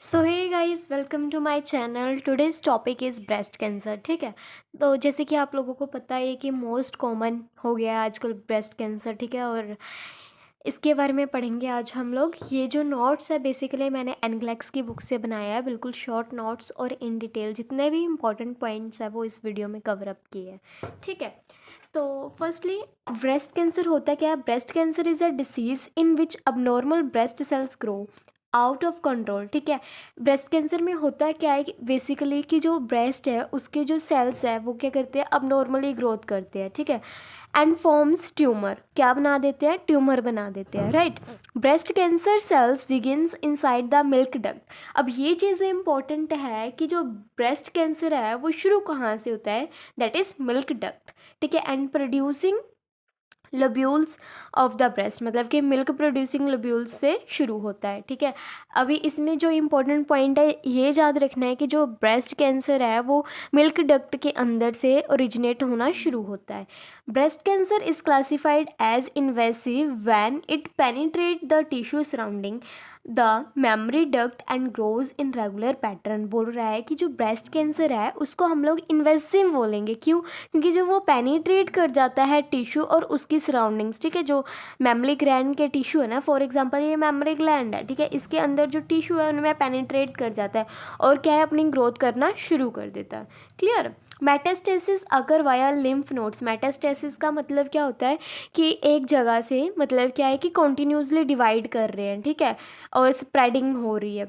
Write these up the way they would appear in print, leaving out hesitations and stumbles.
So hey guys, welcome to my channel. Today's topic is breast cancer. ठीक है, तो जैसे कि आप लोगों को पता है कि मोस्ट कॉमन हो गया है आजकल ब्रेस्ट कैंसर। ठीक है, और इसके बारे में पढ़ेंगे आज हम लोग। ये जो नोट्स है बेसिकली मैंने एनग्लेक्स की बुक से बनाया है, बिल्कुल शॉर्ट नोट्स और इन डिटेल जितने भी इंपॉर्टेंट पॉइंट्स है वो इस वीडियो में कवर अप किए हैं। ठीक है, तो फर्स्टली ब्रेस्ट कैंसर होता क्या है? Breast cancer is a disease in which abnormal breast cells grow out of control. ठीक है, ब्रेस्ट कैंसर में होता क्या है कि बेसिकली कि जो ब्रेस्ट है उसके जो सेल्स है वो क्या करते हैं, अब नॉर्मली ग्रोथ करते हैं। ठीक है, एंड फॉर्म्स ट्यूमर, क्या बना देते हैं? ट्यूमर बना देते हैं, right. Breast cancer cells begins inside the milk duct. अब ये चीज़ें इंपॉर्टेंट है कि जो ब्रेस्ट कैंसर है वो शुरू कहाँ से होता है? That is milk duct. ठीक है, and producing lobules of the breast, मतलब कि मिल्क प्रोड्यूसिंग लब्यूल्स से शुरू होता है। ठीक है, अभी इसमें जो इम्पोर्टेंट पॉइंट है ये याद रखना है कि जो ब्रेस्ट कैंसर है वो मिल्क डक्ट के अंदर से ओरिजिनेट होना शुरू होता है। Breast cancer is classified as invasive when it penetrate the tissue surrounding the mammary duct and grows in regular pattern. बोल रहा है कि जो ब्रेस्ट कैंसर है उसको हम लोग इन्वेसिव बोलेंगे। क्यों? क्योंकि जो वो पेनिट्रेट कर जाता है टिश्यू और उसकी सराउंडिंग्स। ठीक है, जो मेमरी ग्लैंड के टिश्यू है ना, फॉर एग्जांपल ये मेमरी ग्लैंड है, ठीक है, इसके अंदर जो टिश्यू है उनमें पेनिट्रेट कर जाता है और क्या है, अपनी ग्रोथ करना शुरू कर देता है। क्लियर? मेटास्टेसिस अगर वाया लिम्फ नोड्स। मेटास्टेसिस का मतलब क्या होता है कि एक जगह से मतलब क्या है कि कॉन्टिन्यूसली डिवाइड कर रहे हैं। ठीक है, और स्प्रेडिंग हो रही है।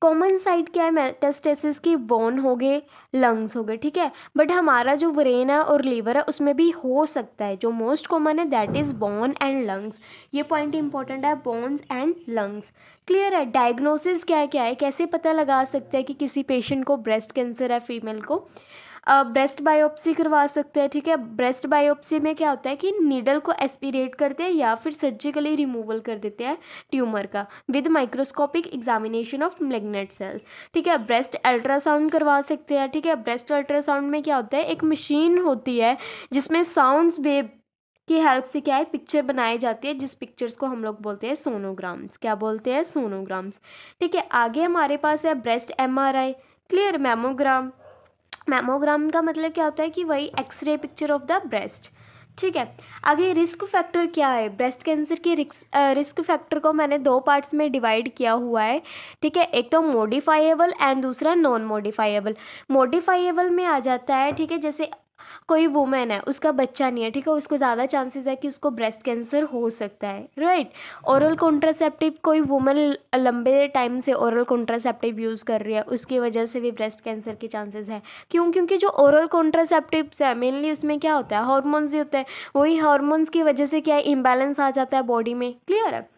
कॉमन साइट क्या है मेटास्टेसिस की? बोन हो गए, लंग्स हो गए। ठीक है, बट हमारा जो ब्रेन है और लीवर है उसमें भी हो सकता है। जो मोस्ट कॉमन है that is bone and lungs. ये पॉइंट इंपॉर्टेंट है, बोन्स एंड लंग्स। क्लियर है? डायग्नोसिस क्या है, कैसे पता लगा सकते हैं कि किसी पेशेंट को ब्रेस्ट कैंसर है, फीमेल को? ब्रेस्ट बायोप्सी करवा सकते हैं। ठीक है, ब्रेस्ट बायोप्सी में क्या होता है कि नीडल को एस्पिरेट करते हैं या फिर सर्जिकली रिमूवल कर देते हैं ट्यूमर का with microscopic examination of magnet cells. ठीक है, ब्रेस्ट अल्ट्रासाउंड करवा सकते हैं। ठीक है, ब्रेस्ट अल्ट्रासाउंड में क्या होता है, एक मशीन होती है जिसमें साउंड्स वेव की हेल्प से क्या है, पिक्चर बनाई जाती है, जिस पिक्चर्स को हम लोग बोलते हैं सोनोग्राम्स। क्या बोलते हैं? सोनोग्राम्स। ठीक है, आगे हमारे पास है breast MRI. Clear? Mammogram. Mammogram का मतलब क्या होता है कि वही x-ray picture of the breast. ठीक है, आगे रिस्क फैक्टर क्या है? ब्रेस्ट कैंसर के रिस्क फैक्टर को मैंने दो पार्ट्स में डिवाइड किया हुआ है। ठीक है, एक तो मॉडिफाइएबल एंड दूसरा नॉन मॉडिफाइएबल। मॉडिफाइएबल में आ जाता है, ठीक है, जैसे कोई वुमेन है उसका बच्चा नहीं है, ठीक है, उसको ज़्यादा चांसेस है कि उसको ब्रेस्ट कैंसर हो सकता है, राइट। ओरल कॉन्ट्रासेप्टिव, कोई वुमेन लंबे टाइम से ओरल कॉन्ट्रासेप्टिव यूज़ कर रही है, उसकी वजह से भी ब्रेस्ट कैंसर के चांसेस है। क्यों? क्योंकि जो ओरल कॉन्ट्रासेप्टिव्स है मेनली उसमें क्या होता है, हार्मोन्स ही होते हैं। वही हार्मोन्स की वजह से क्या है, इम्बैलेंस आ जाता है बॉडी में। क्लियर है?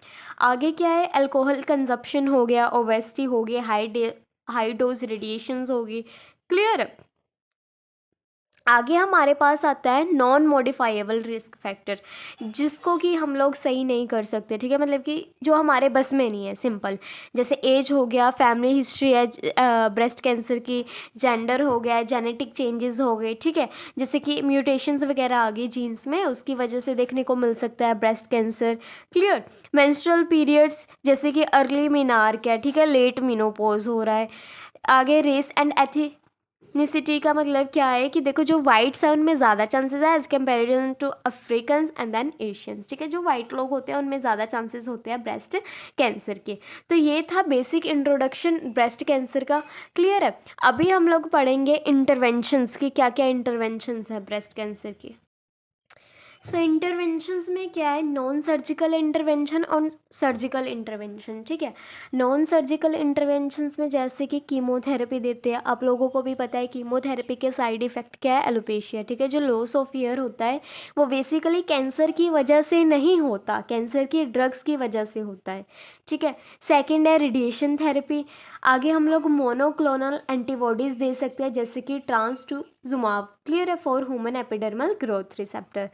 आगे क्या है, अल्कोहल कंजप्शन हो गया, ओबेसिटी हो गई, हाई डोज रेडिएशंस होगी। क्लियर है? आगे हमारे पास आता है नॉन मॉडिफाइएबल रिस्क फैक्टर, जिसको कि हम लोग सही नहीं कर सकते। ठीक है, मतलब कि जो हमारे बस में नहीं है, सिंपल। जैसे एज हो गया, फैमिली हिस्ट्री है ब्रेस्ट कैंसर की, जेंडर हो गया, जेनेटिक चेंजेस हो गए। ठीक है, जैसे कि म्यूटेशंस वगैरह आ गई जीन्स में, उसकी वजह से देखने को मिल सकता है breast cancer. Clear? Menstrual periods, जैसे कि अर्ली मीनार्क है, ठीक है, लेट मीनोपॉज हो रहा है। आगे रेस एंड एथिनिसिटी का मतलब क्या है कि देखो जो वाइट्स है उनमें ज़्यादा चांसेस है as comparison to Africans and then Asians. ठीक है, जो वाइट लोग होते हैं उनमें ज़्यादा चांसेस होते हैं ब्रेस्ट कैंसर के। तो ये था बेसिक इंट्रोडक्शन ब्रेस्ट कैंसर का। क्लियर है? अभी हम लोग पढ़ेंगे इंटरवेंशंस की, क्या क्या इंटरवेंशंस है ब्रेस्ट कैंसर की। सो इंटरवेंशंस में क्या है, नॉन सर्जिकल इंटरवेंशन और सर्जिकल इंटरवेंशन। ठीक है, नॉन सर्जिकल इंटरवेंशंस में जैसे कि कीमोथेरेपी देते हैं, आप लोगों को भी पता है कीमोथेरेपी के साइड इफ़ेक्ट क्या है, एलोपेशिया। ठीक है, जो लॉस ऑफ ईयर होता है वो बेसिकली कैंसर की वजह से नहीं होता, कैंसर की ड्रग्स की वजह से होता है। ठीक है, सेकेंड है रेडिएशन थेरेपी। आगे हम लोग मोनोक्लोनल एंटीबॉडीज़ दे सकते हैं जैसे कि ट्रांसटूजुमाब। क्लियर है? For human epidermal growth receptor.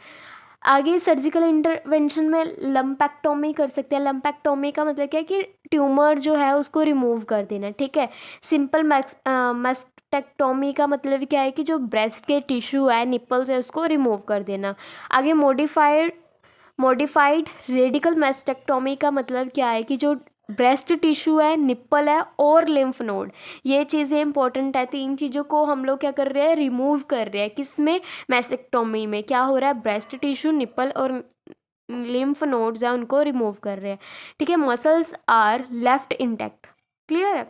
आगे सर्जिकल इंटरवेंशन में लम्पेक्टोमी कर सकते हैं। लम्पेक्टोमी का मतलब क्या है कि ट्यूमर जो है उसको रिमूव कर देना। ठीक है, सिंपल मैस्टेक्टोमी का मतलब क्या है कि जो ब्रेस्ट के टिश्यू है, निपल्स है, उसको रिमूव कर देना। आगे मॉडिफाइड रेडिकल मैस्टेक्टोमी का मतलब क्या है कि जो ब्रेस्ट टिश्यू है, निप्पल है और लिम्फ नोड। ये चीज़ें इंपॉर्टेंट है। 3 चीज़ों को हम लोग क्या कर रहे हैं, रिमूव कर रहे हैं। किसमें, मैसेक्टोमी में क्या हो रहा है, ब्रेस्ट टिश्यू, निप्पल और लिम्फ नोड्स है उनको रिमूव कर रहे हैं, ठीक है। Muscles are left intact, clear है।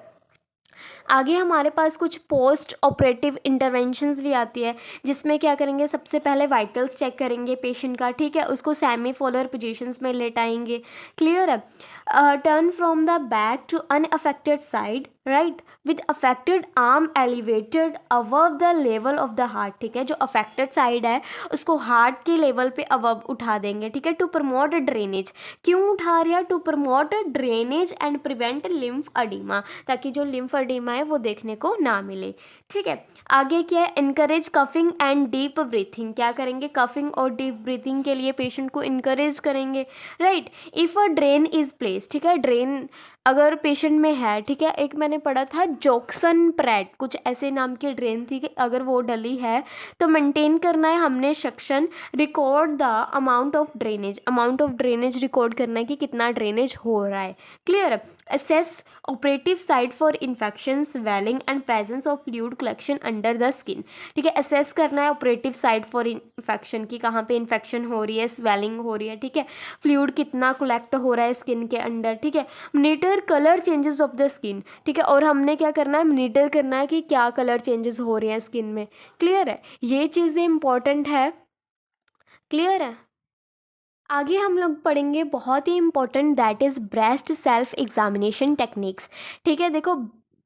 आगे हमारे पास कुछ पोस्ट ऑपरेटिव इंटरवेंशंस भी आती है, जिसमें क्या करेंगे, सबसे पहले वाइटल्स चेक करेंगे पेशेंट का, ठीक है। उसको सेमी फोलर पोजीशंस में लेटाएंगे, क्लियर है। Turn from the back to unaffected side, right, with affected arm elevated above the level of the heart, ठीक है। जो अफेक्टेड साइड है उसको हार्ट के लेवल पे अबव उठा देंगे, ठीक है। टू प्रमोट ड्रेनेज, क्यों उठा रहे हैं, to promote drainage and prevent lymph oedema, ताकि जो लिम्फ अडीमा है वो देखने को ना मिले, ठीक है। आगे क्या है, encourage coughing and deep breathing, क्या करेंगे, कफिंग और डीप ब्रीथिंग के लिए पेशेंट को इनकरेज करेंगे, right. If a drain is place, ठीक है, ड्रेन अगर पेशेंट में है, ठीक है। एक मैंने पढ़ा था जॉक्सन प्रैट, कुछ ऐसे नाम की ड्रेन थी कि अगर वो डली है तो मेंटेन करना है हमने suction, record the amount of drainage record करना है कि कितना ड्रेनेज हो रहा है, clear. Assess operative site for infection, swelling and presence of fluid collection under the skin, ठीक है। असेस करना है ऑपरेटिव साइट फॉर इन्फेक्शन की कहाँ पे इन्फेक्शन हो रही है, स्वेलिंग हो रही है, ठीक है। फ्लूइड कितना कलेक्ट हो रहा है स्किन के अंडर, ठीक है। Monitor colour changes of the skin, ठीक है। और हमने क्या करना है, मॉनिटर करना है कि क्या कलर चेंजेस हो रहे हैं स्किन में, क्लियर है। ये चीज़ें इंपॉर्टेंट है, क्लियर है। आगे हम लोग पढ़ेंगे बहुत ही important, that is breast self examination techniques, ठीक है। देखो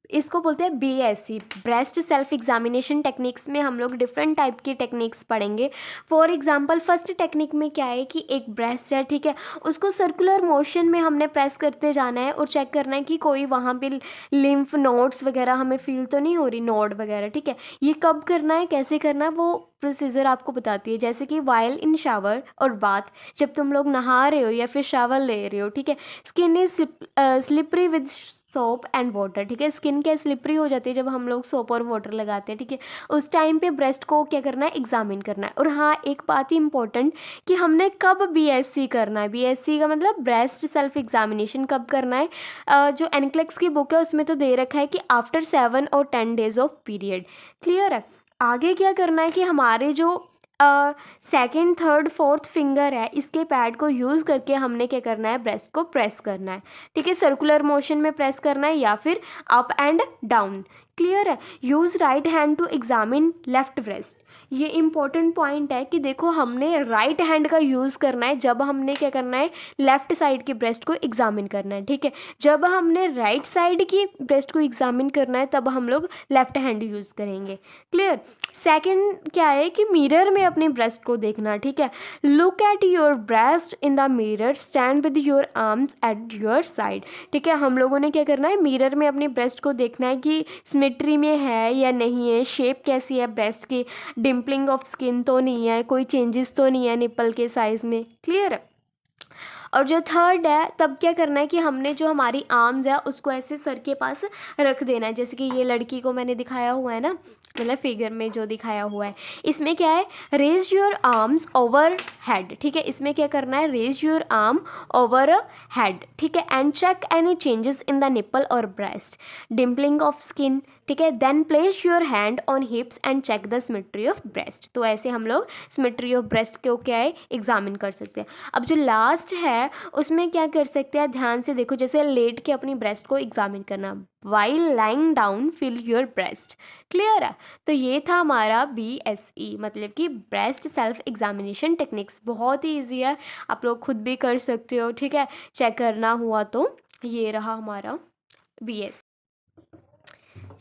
इसको बोलते हैं BSE, breast self examination techniques में हम लोग डिफरेंट टाइप की टेक्निक्स पढ़ेंगे। फॉर एग्जांपल फर्स्ट टेक्निक में क्या है कि एक ब्रेस्ट है, ठीक है, उसको सर्कुलर मोशन में हमने प्रेस करते जाना है और चेक करना है कि कोई वहाँ पे लिम्फ नोड्स वगैरह हमें फील तो नहीं हो रही, नोड वगैरह, ठीक है। ये कब करना है, कैसे करना है, वो प्रोसीजर आपको बताती है। जैसे कि वाइल इन शावर और बाथ, जब तुम लोग नहा रहे हो या फिर शावर ले रहे हो, ठीक है, skin is slippery with soap and water, ठीक है। स्किन क्या स्लिपरी हो जाती है जब हम लोग सोप और वाटर लगाते हैं, ठीक है। उस टाइम पे ब्रेस्ट को क्या करना है, एग्जामिन करना है। और हाँ, एक बात ही इंपॉर्टेंट कि हमने कब BSE करना है, BSE का मतलब ब्रेस्ट सेल्फ एग्जामिनेशन कब करना है। जो एनक्लेक्स की बुक है उसमें तो दे रखा है कि आफ्टर 7 और 10 डेज ऑफ पीरियड, क्लियर है। आगे क्या करना है कि हमारे जो सेकेंड, थर्ड, फोर्थ फिंगर है, इसके पैड को यूज़ करके हमने क्या करना है, ब्रेस्ट को प्रेस करना है, ठीक है। सर्कुलर मोशन में प्रेस करना है या फिर अप एंड डाउन, क्लियर है। Use right hand to examine left breast, ये इंपॉर्टेंट पॉइंट है कि देखो हमने राइट हैंड का यूज़ करना है जब हमने क्या करना है, लेफ्ट साइड की ब्रेस्ट को एग्जामिन करना है, ठीक है। जब हमने राइट साइड की ब्रेस्ट को एग्जामिन करना है तब हम लोग लेफ्ट हैंड यूज़ करेंगे, क्लियर। सेकंड क्या है कि मिरर में अपनी ब्रेस्ट को देखना, ठीक है। Look at your breast in the mirror, stand with your arms at your side, ठीक है। हम लोगों ने क्या करना है, मिरर में अपनी ब्रेस्ट को देखना है कि सिमेट्री में है या नहीं है, शेप कैसी है ब्रेस्ट की, डिम्पलिंग ऑफ स्किन तो नहीं है, कोई चेंजेस तो नहीं है निप्पल के साइज़ में, क्लियर है। और जो थर्ड है तब क्या करना है कि हमने जो हमारी आर्म्स है उसको ऐसे सर के पास रख देना है, जैसे कि ये लड़की को मैंने दिखाया हुआ है ना, मतलब फिगर में जो दिखाया हुआ है। इसमें क्या है, raise your arms over head, ठीक है। इसमें क्या करना है, raise your arm over head, ठीक है। And check any changes in the nipple और ब्रेस्ट, डिम्पलिंग ऑफ स्किन, ठीक है। Then place your hand on hips and check the symmetry of breast. तो ऐसे हम लोग सिमेट्री ऑफ ब्रेस्ट को क्या है, एग्जामिन कर सकते हैं। अब जो लास्ट है उसमें क्या कर सकते हैं, ध्यान से देखो, जैसे लेट के अपनी ब्रेस्ट को एग्जामिन करना, while lying down feel your breast, clear है। तो ये था हमारा BSE, मतलब कि ब्रेस्ट सेल्फ एग्जामिनेशन टेक्निक्स। बहुत ही ईजी है, आप लोग खुद भी कर सकते हो, ठीक है। चेक करना हुआ तो ये रहा हमारा BS।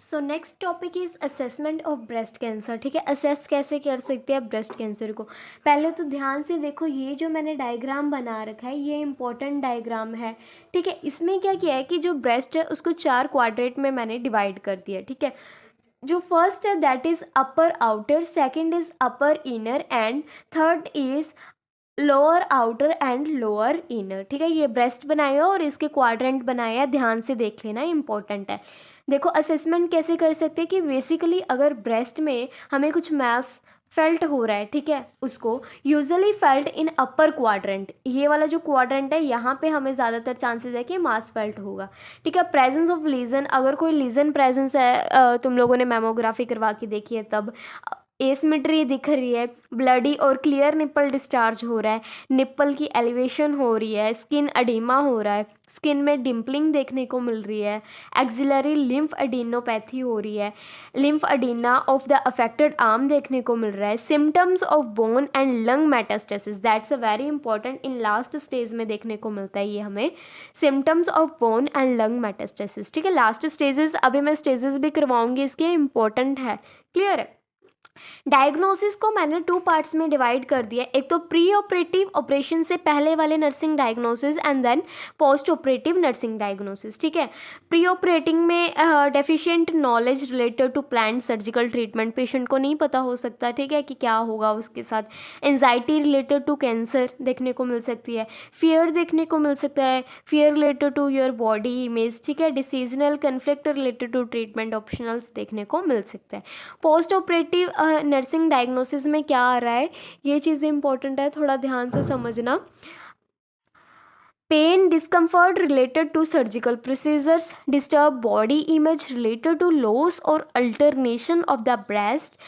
So next topic is assessment of breast cancer, ठीक है। असेस कैसे कर सकते हैं ब्रेस्ट कैंसर को, पहले तो ध्यान से देखो, ये जो मैंने डायग्राम बना रखा है ये इंपॉर्टेंट डायग्राम है, ठीक है। इसमें क्या किया है कि जो ब्रेस्ट है उसको 4 क्वाड्रेंट में मैंने डिवाइड कर दिया, ठीक है। जो फर्स्ट है that is upper outer, second is upper inner and third is lower outer and lower inner, ठीक है। ये ब्रेस्ट बनाया और इसके क्वाड्रेंट बनाया, ध्यान से देख लेना, इंपॉर्टेंट है। देखो असेसमेंट कैसे कर सकते हैं कि बेसिकली अगर ब्रेस्ट में हमें कुछ मास फेल्ट हो रहा है, ठीक है, उसको usually felt in upper quadrant, ये वाला जो क्वाड्रेंट है यहाँ पे हमें ज़्यादातर चांसेस है कि मास फेल्ट होगा, ठीक है। प्रेजेंस ऑफ लीजन, अगर कोई लीजन प्रेजेंस है, तुम लोगों ने मेमोग्राफी करवा के देखी है तब, एसिमेट्री दिख रही है, ब्लडी और क्लियर निप्पल डिस्चार्ज हो रहा है, निप्पल की एलिवेशन हो रही है, स्किन एडिमा हो रहा है, स्किन में डिम्पलिंग देखने को मिल रही है, एक्सिलरी लिम्फ एडिनोपैथी हो रही है, lymphedema of the affected arm देखने को मिल रहा है, symptoms of bone and lung metastasis, that's a very important, in last stage में देखने को मिलता है ये हमें, symptoms of bone and lung metastasis, ठीक है। लास्ट स्टेजेस, अभी मैं स्टेजेस भी करवाऊंगी इसके, इंपॉर्टेंट है, क्लियर है। डायग्नोसिस को मैंने 2 पार्ट्स में डिवाइड कर दिया, एक तो प्री ऑपरेटिव, ऑपरेशन से पहले वाले nursing diagnosis, and then post operative nursing diagnosis, ठीक है। प्री ऑपरेटिंग में deficient knowledge related to planned surgical treatment, patient को नहीं पता हो सकता, ठीक है, कि क्या होगा उसके साथ, एंजाइटी रिलेटेड टू कैंसर देखने को मिल सकती है, फियर देखने को मिल सकता है, fear related to your body image, ठीक है, decisional conflict related to treatment optionals देखने को मिल सकता है। पोस्ट ऑपरेटिव नर्सिंग डायग्नोसिस में क्या आ रहा है, ये चीज़ें इंपॉर्टेंट है, थोड़ा ध्यान से समझना। Pain discomfort related to surgical procedures, disturb body image related to loss और alternation of the breast,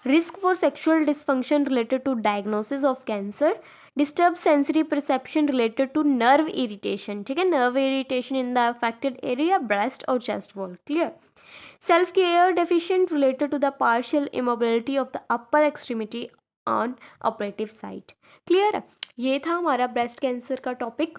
risk for sexual dysfunction related to diagnosis of cancer, disturb sensory perception related to nerve irritation, ठीक है, nerve irritation in the affected area, breast और chest wall, clear. Self care deficient related to the partial immobility of the upper extremity on operative site, clear है। ये था हमारा breast cancer का topic.